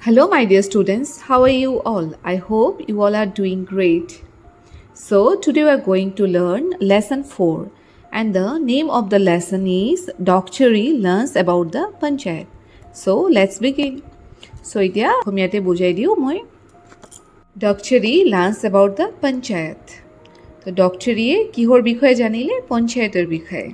Hello, my dear students. How are you all? I hope you all are doing great. So, today we are going to learn lesson 4, and the name of the lesson is Doctory learns about the Panchayat. So, let's begin. So, এতিয়া অসমীয়াতে বুজাই দিওঁ মই Doctory learns about the Panchayat. তো ডক্টৰীয়ে কিহৰ বিষয়ে জানিলে পঞ্চায়তৰ বিষয়ে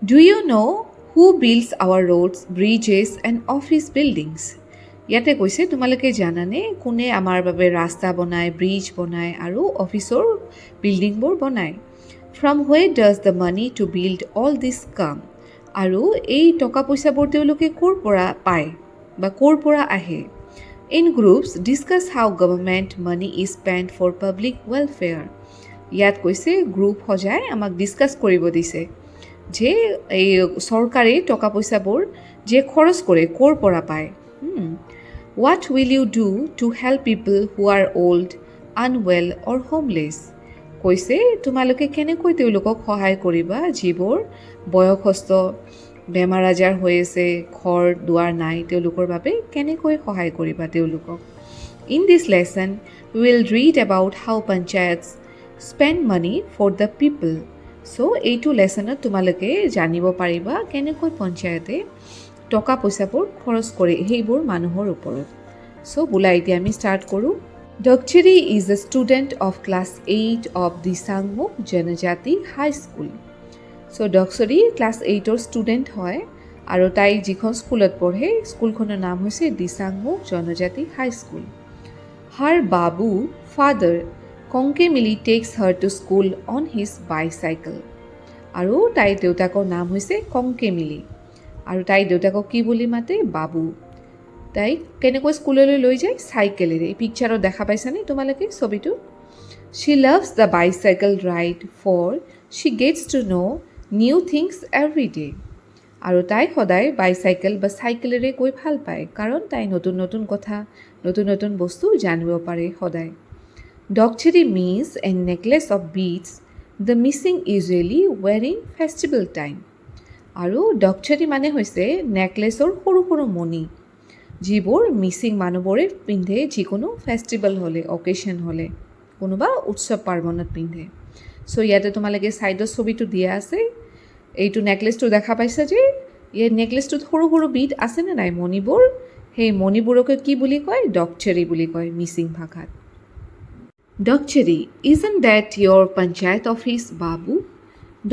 Do you know who builds our roads, bridges and office buildings? ইয়াতে কৈছে তোমালোকে জানানে কোনে আমাৰ বাবে ৰাস্তা বনায় ব্ৰিজ বনায় আৰু অফিচৰ বিল্ডিংবোৰ বনায় from where does the money to build all দিছ কাম আৰু এই টকা পইচাবোৰ তেওঁলোকে ক'ৰ পৰা পায় বা ক'ৰ পৰা আহে in groups discuss how government money is spend for public welfare ইয়াত কৈছে গ্ৰুপ সজাই আমাক ডিছকাছ কৰিব দিছে যে এই চৰকাৰে টকা পইচাবোৰ যে খৰচ কৰে ক'ৰ পৰা পায় What will you do to help people who are old, unwell or homeless? কৈছে তোমালোকে কেনেকৈ তেওঁলোকক সহায় কৰিবা যিবোৰ বয়সস্থ বেমাৰ আজাৰ হৈ আছে ঘৰ দুৱাৰ নাই তেওঁলোকৰ বাবে কেনেকৈ সহায় কৰিবা তেওঁলোকক In this lesson, we will read about how panchayats spend money for the people. So, এইটো লেচনত তোমালোকে জানিব পাৰিবা কেনেকৈ পঞ্চায়তে টকা পইচাবোৰ খৰচ কৰে সেইবোৰ মানুহৰ ওপৰত সো বোলা এতিয়া আমি ষ্টাৰ্ট কৰোঁ Doktori is a student of class 8 of Disangmukh Janajati high school so Doktori class 8ৰ ষ্টুডেণ্ট হয় আৰু তাই যিখন স্কুলত পঢ়ে স্কুলখনৰ নাম হৈছে Disangmukh Janajati high school her Babu father Kongke Mili takes her to school on his bicycle আৰু তাইৰ দেউতাকৰ নাম হৈছে কংকে মিলি আৰু তাই দেউতাকক কি বুলি মাতে বাবু তাইক কেনেকৈ স্কুললৈ লৈ যায় চাইকেলেৰে এই পিকচাৰত দেখা পাইছানে তোমালোকে ছবিটো she loves the bicycle ride for she gets to know' new things every day আৰু তাই সদায় বাইচাইকেল বা চাইকেলেৰে গৈ ভাল পায় কাৰণ তাই নতুন নতুন কথা নতুন নতুন বস্তু জানিব পাৰে সদায় Doktori means a necklace of beads the Mising usually wearing festival time আৰু ডক্টৰী মানে হৈছে নেকলেছৰ সৰু সৰু মণি যিবোৰ মিচিং মানুহবোৰে পিন্ধে যিকোনো ফেষ্টিভেল হ'লে অকেশ্যন হ'লে কোনোবা উৎসৱ পাৰ্বণত পিন্ধে চ' ইয়াতে তোমালোকে ছাইডৰ ছবিটো দিয়া আছে এইটো নেকলেছটো দেখা পাইছা যে এই নেকলেছটোত সৰু সৰু বিড আছেনে নাই মণিবোৰ সেই মণিবোৰকে কি বুলি কয় ডক্টৰী বুলি কয় মিচিং ভাষাত Doktori isn't that your panchayat office babu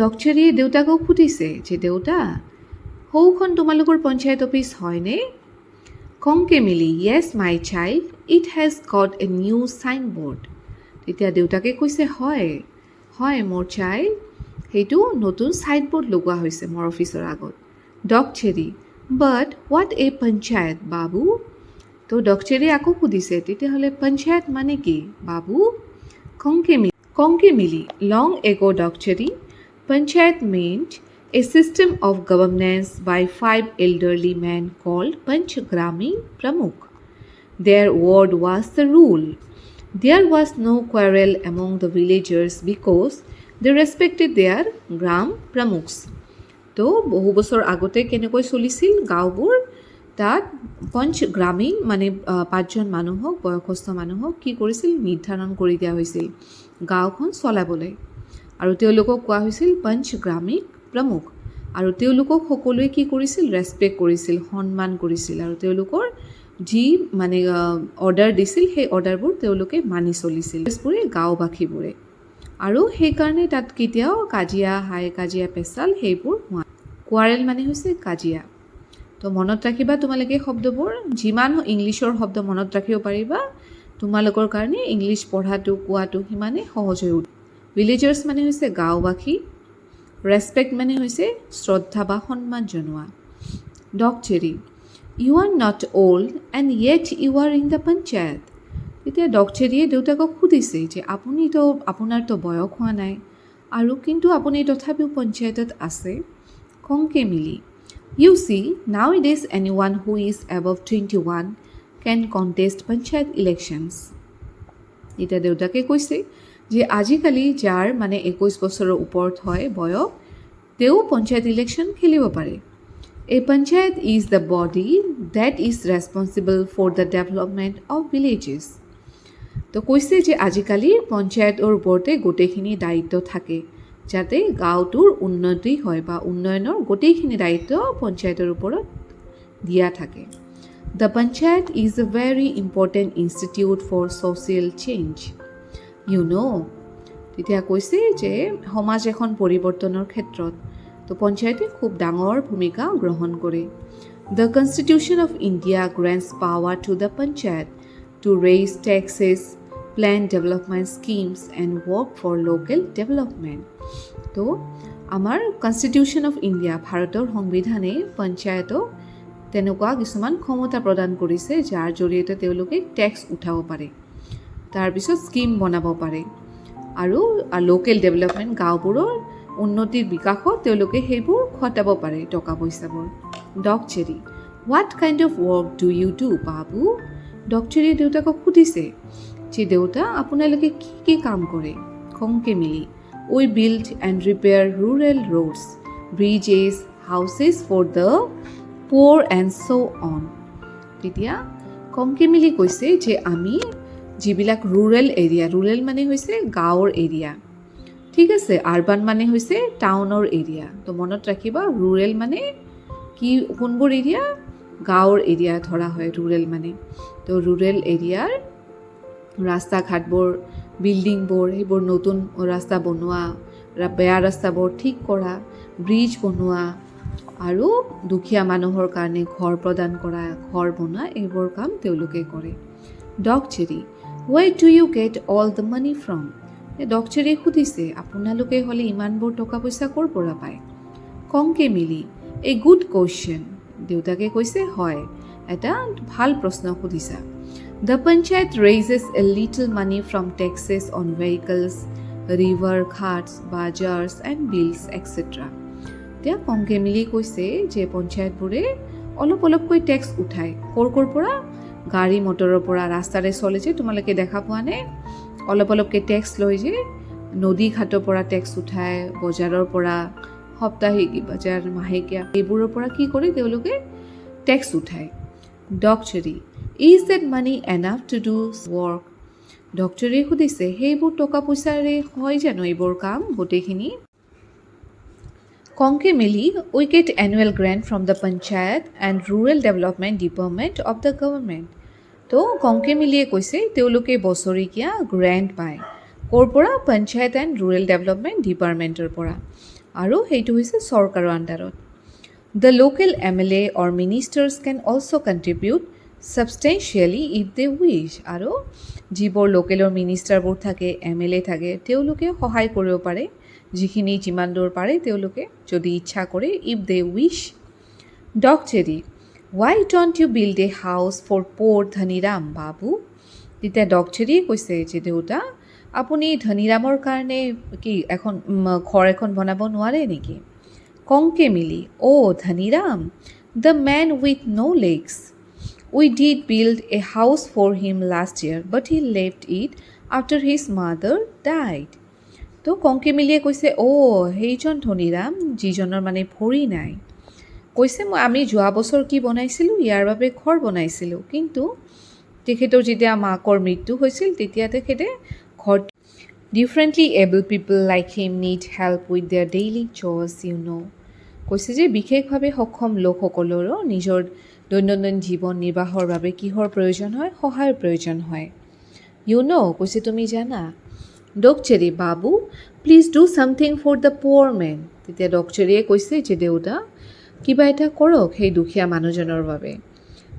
ডক্টৰীয়ে দেউতাকক সুধিছে যে দেউতা সৌখন তোমালোকৰ পঞ্চায়ত অফিচ হয়নে Kongke Mili yes my child it has got a new sign board তেতিয়া দেউতাকে কৈছে হয় হয় মোৰ চাইল্ড সেইটো নতুন চাইন বৰ্ড লগোৱা হৈছে মোৰ অফিচৰ আগত ডক্টৰী বাট হোৱাট এ পঞ্চায়ত বাবু তো ডক্টৰীয়ে আকৌ সুধিছে তেতিয়াহ'লে পঞ্চায়ত মানে কি বাবু কংকে মিলি long ago ডক্টৰী Panchayat meant a system of governance by 5 elderly men called Panchgrami Pramukh. Their word was the rule. There was no quarrel among the villagers because they respected their Gram Pramukhs. তো বহু বছৰ আগতে কেনেকৈ চলিছিল গাঁওবোৰ তাত পঞ্চগ্ৰামীণ মানে 5জন মানুহক বয়সস্থ মানুহক কি কৰিছিল নিৰ্ধাৰণ কৰি দিয়া হৈছিল গাঁওখন চলাবলৈ আৰু তেওঁলোকক কোৱা হৈছিল পঞ্চগ্ৰামিক প্ৰমুখ আৰু তেওঁলোকক সকলোৱে কি কৰিছিল ৰেচপেক্ট কৰিছিল সন্মান কৰিছিল আৰু তেওঁলোকৰ যি মানে অৰ্ডাৰ দিছিল সেই অৰ্ডাৰবোৰ তেওঁলোকে মানি চলিছিল গাঁওবাসীবোৰে আৰু সেইকাৰণে তাত কেতিয়াও কাজিয়া হাই কাজিয়া পেচাল সেইবোৰ হোৱা কোৱাৰেল মানে হৈছে কাজিয়া তো মনত ৰাখিবা তোমালোকে শব্দবোৰ যিমান ইংলিছৰ শব্দ মনত ৰাখিব পাৰিবা তোমালোকৰ কাৰণে ইংলিছ পঢ়াটো কোৱাটো সিমানে সহজ হৈ উঠে ভিলেজাৰ্ছ মানে হৈছে গাঁওবাসী ৰেচপেক্ট মানে হৈছে শ্ৰদ্ধা বা সন্মান জনোৱা Doktori you are not old and yet you are in the panchayat এতিয়া ডক্টৰীয়ে দেউতাকক সুধিছে যে আপোনাৰতো বয়স হোৱা নাই আৰু কিন্তু আপুনি তথাপিও পঞ্চায়তত আছে Kongke Mili you see now it is এনি ওৱান who is above 21 can contest panchayat elections এতিয়া দেউতাকে কৈছে যে আজিকালি যাৰ মানে 21 বছৰৰ ওপৰত হয় বয়স তেওঁ পঞ্চায়ত ইলেকশ্যন খেলিব পাৰে A panchayat is the body that is responsible for the development of villages. তো কৈছে যে আজিকালি পঞ্চায়তৰ ওপৰতে গোটেইখিনি দায়িত্ব থাকে যাতে গাঁওটোৰ উন্নতি হয় বা উন্নয়নৰ গোটেইখিনি দায়িত্ব পঞ্চায়তৰ ওপৰত দিয়া থাকে। The panchayat is a very important institute for social change. You know, তেতিয়া কৈছে যে সমাজ এখন পৰিৱৰ্তনৰ ক্ষেত্ৰত তো পঞ্চায়তে খুব ডাঙৰ ভূমিকা গ্ৰহণ কৰে। The Constitution of India grants power to the panchayat to raise taxes, plan development schemes and work for local development. তো আমাৰ কনষ্টিটিউশ্যন অফ ইণ্ডিয়া ভাৰতৰ সংবিধানে পঞ্চায়তক তেনেকুৱা কিছুমান ক্ষমতা প্ৰদান কৰিছে যাৰ জৰিয়তে তেওঁলোকে টেক্স উঠাব পাৰে, তাৰপিছত স্কিম বনাব পাৰে আৰু লোকেল ডেভেলপমেণ্ট গাঁওবোৰৰ উন্নতিৰ বিকাশত তেওঁলোকে সেইবোৰ খটাব পাৰে টকা পইচাবোৰ। Doktori, what kind of work do you do babu? ডক্টৰীয়ে দেউতাকক সুধিছে যে দেউতা আপোনালোকে কি কি কাম কৰে? Khongke Mili, we build and repair rural roads, bridges, houses for the poor and so' on. তেতিয়া খংকে মিলি কৈছে যে আমি যিবিলাক ৰুৰেল এৰিয়া, ৰুৰেল মানে হৈছে গাঁৱৰ এৰিয়া, ঠিক আছে, আৰবান মানে হৈছে টাউনৰ এৰিয়া। তো মনত ৰাখিবা ৰুৰেল মানে কি, কোনবোৰ এৰিয়া? গাঁৱৰ এৰিয়া ধৰা হয় ৰুৰেল মানে। তো ৰুৰেল এৰিয়াৰ ৰাস্তা ঘাটবোৰ, বিল্ডিংবোৰ, সেইবোৰ নতুন ৰাস্তা বনোৱা, বেয়া ৰাস্তাবোৰ ঠিক কৰা, ব্ৰিজ বনোৱা আৰু দুখীয়া মানুহৰ কাৰণে ঘৰ প্ৰদান কৰা, ঘৰ বনোৱা, এইবোৰ কাম তেওঁলোকে কৰে। Doktori, where do you get all the money from? ডক্টৰীয়ে সুধিছে আপোনালোকে হ'লে ইমানবোৰ টকা পইচা ক'ৰ পৰা পায়? খংকে মিলি, এ গুড কুৱেশ্যন। দেউতাকে কৈছে হয়, এটা ভাল প্ৰশ্ন সুধিছা। The panchayat raises a little money from taxes on vehicles, river ghats, bazaars and bills, etc. এতিয়া খংকে মিলি কৈছে যে পঞ্চায়তবোৰে অলপ অলপকৈ টেক্স উঠায়। ক'ৰ পৰা? গাড়ী মটৰৰ পৰা, ৰাস্তাৰে চলে যে তোমালোকে দেখা পোৱা নে? অলপ অলপকৈ টেক্স লয় যে, নদী ঘাটৰ পৰা টেক্স উঠায়, বজাৰৰ পৰা, সাপ্তাহিক বজাৰ, মাহেকীয়া, এইবোৰৰ পৰা কি কৰে তেওঁলোকে? টেক্স উঠায়। Doktori, is that money enough to do work? ডক্টৰীয়ে সুধিছে সেইবোৰ টকা পইচাৰে হয় জানো এইবোৰ কাম গোটেইখিনি? খংকে Mili, we get annual grant from the panchayat and rural development department of the government. তো খংকে মিলিয়ে কৈছে তেওঁলোকে বছৰেকীয়া গ্ৰেণ্ট পায়। ক'ৰ পৰা? পঞ্চায়ত এণ্ড ৰুৰেল ডেভেলপমেণ্ট ডিপাৰ্টমেণ্টৰ পৰা, আৰু সেইটো হৈছে চৰকাৰৰ আণ্ডাৰত। The local MLA or ministers can also' contribute substantially if they wish. আৰু যিবোৰ লোকেলৰ মিনিষ্টাৰবোৰ থাকে, MLA থাকে, তেওঁলোকে সহায় কৰিব পাৰে, যিখিনি যিমান দূৰ পাৰে তেওঁলোকে যদি ইচ্ছা কৰে, if they wish. Doktori, why don't you build a house for poor Dhaniram babu? তেতিয়া ডক্টৰীয়ে কৈছে যে দেউতা আপুনি ধনীৰামৰ কাৰণে কি এখন ঘৰ এখন বনাব নোৱাৰে নেকি? Khongke Mili, oh' Dhaniram, the man with no' legs, we did build a house for him last year but he left it after his mother died. তো খংকে মিলিয়ে কৈছে অ' সেইজন ধনীৰাম যিজনৰ মানে ভৰি নাই, কৈছে আমি যোৱা বছৰ কি বনাইছিলোঁ, ইয়াৰ বাবে ঘৰ বনাইছিলোঁ, কিন্তু তেখেতৰ যেতিয়া মাকৰ মৃত্যু হৈছিল তেতিয়া তেখেতে ঘৰ, differently able people like him need help with there daily source you know'. কৈছে যে বিশেষভাৱে সক্ষম লোকসকলৰো নিজৰ দৈনন্দিন জীৱন নিৰ্বাহৰ বাবে কিহৰ প্ৰয়োজন হয়? সহায়ৰ প্ৰয়োজন হয়। ইউ ন', কৈছে তুমি জানা। ডক্টৰী, Babu please do something for the poor men. তেতিয়া ডক্টৰীয়ে কৈছে যে দেউতা কিবা এটা কৰক সেই দুখীয়া মানুহজনৰ বাবে।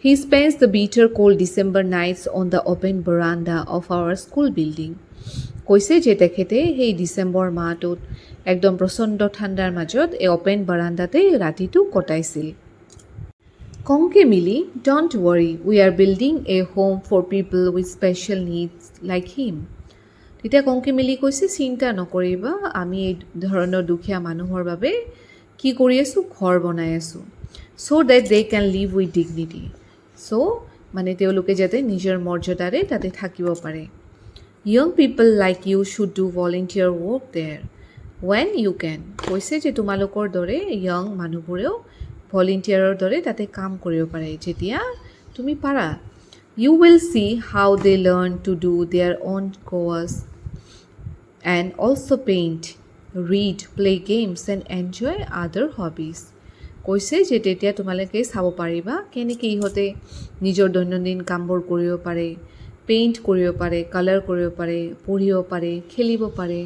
He spends the bitter cold December nights on the open veranda of our school building. কৈছে যে তেখেতে সেই ডিচেম্বৰ মাহটোত একদম প্ৰচণ্ড ঠাণ্ডাৰ মাজত এই অ'পেন বাৰাণ্ডাতেই ৰাতিটো কটাইছিল। খংকে মিলি, don't worry, we are building a home for people with special needs like him. তেতিয়া খংকে মিলি কৈছে চিন্তা নকৰিবা, আমি এই ধৰণৰ দুখীয়া মানুহৰ বাবে কি কৰি আছোঁ? ঘৰ বনাই আছোঁ। So' that they can live with dignity. So' মানে তেওঁলোকে যাতে নিজৰ মৰ্যাদাৰে তাতে থাকিব পাৰে। Young people like you should do volunteer work there when you can. কৈছে যে তোমালোকৰ দৰে য়ং মানুহবোৰেও ভলেণ্টিয়াৰৰ দৰে তাতে কাম কৰিব পাৰে যেতিয়া তুমি পাৰা। You will see how they learn to do their own chores and also paint, read, play games and enjoy other hobbies. কৈছে যে তেতিয়া তোমালোকে চাব পাৰিবা কেনেকৈ ইহঁতে নিজৰ দৈনন্দিন কামবোৰ কৰিব পাৰে, পেইণ্ট কৰিব পাৰে, কালাৰ কৰিব পাৰে, পঢ়িব পাৰে, খেলিব পাৰে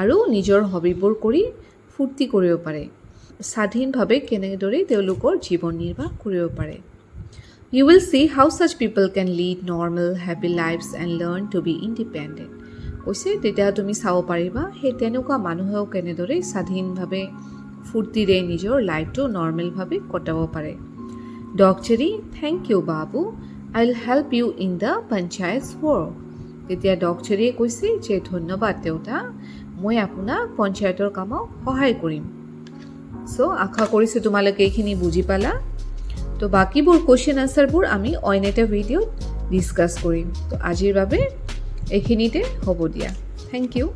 আৰু নিজৰ হবিবোৰ কৰি ফূৰ্তি কৰিব পাৰে, স্বাধীনভাৱে কেনেদৰে তেওঁলোকৰ জীৱন নিৰ্বাহ কৰিব পাৰে। You will see how such people can lead normal, happy lives and learn to be independent. কৈছে তেতিয়া তুমি চাব পাৰিবা সেই তেনেকুৱা মানুহেও কেনেদৰে স্বাধীনভাৱে ফূৰ্তিৰে নিজৰ লাইফটো নৰ্মেলভাৱে কটাব পাৰে। ডক্টৰী, thank you babu, I will help you in the panchayat work. তেতিয়া ডক্টৰীয়ে কৈছে যে ধন্যবাদ দেউতা, মই আপোনাক পঞ্চায়তৰ কামত সহায় কৰিম। চ' আশা কৰিছোঁ তোমালোকে এইখিনি বুজি পালা। তো বাকীবোৰ কুৱেশ্যন আনচাৰবোৰ আমি অইন এটা ভিডিঅ'ত ডিছকাছ কৰিম। তো আজিৰ বাবে এইখিনিতে হ'ব দিয়া। Thank U.